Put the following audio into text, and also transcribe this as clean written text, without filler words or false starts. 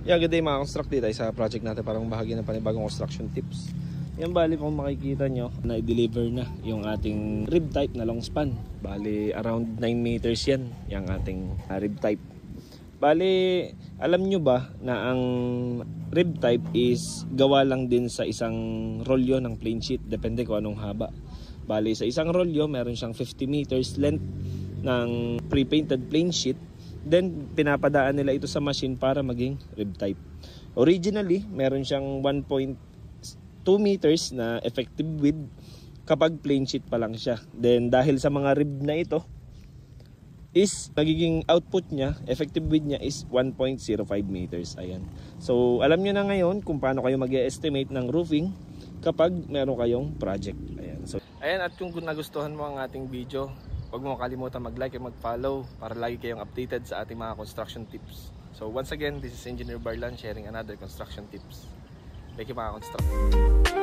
Yeah, good day mga construct, tayo sa project natin parang bahagi ng panibagong construction tips. Yan, bali kung makikita nyo, na-deliver na yung ating rib type na long span. Bali around 9 meters yan, yung ating rib type. Bali, alam nyo ba na ang rib type is gawa lang din sa isang rolyo ng plain sheet, depende kung anong haba. Bali sa isang rolyo, meron siyang 50 meters length ng pre-painted plain sheet. Then pinapadaan nila ito sa machine para maging rib type. Originally, meron siyang 1.2 meters na effective width kapag plain sheet pa lang siya. Then dahil sa mga rib na ito, is nagiging output niya, effective width niya is 1.05 meters. Ayan. So alam niyo na ngayon kung paano kayo mag-estimate ng roofing kapag meron kayong project. Ayan. So ayan, at kung nagustuhan mo ang ating video, huwag mo kalimutan mag-like at mag-follow para lagi kayong updated sa ating mga construction tips. So once again, this is Engineer Barlan sharing another construction tips. Thank you mga construction.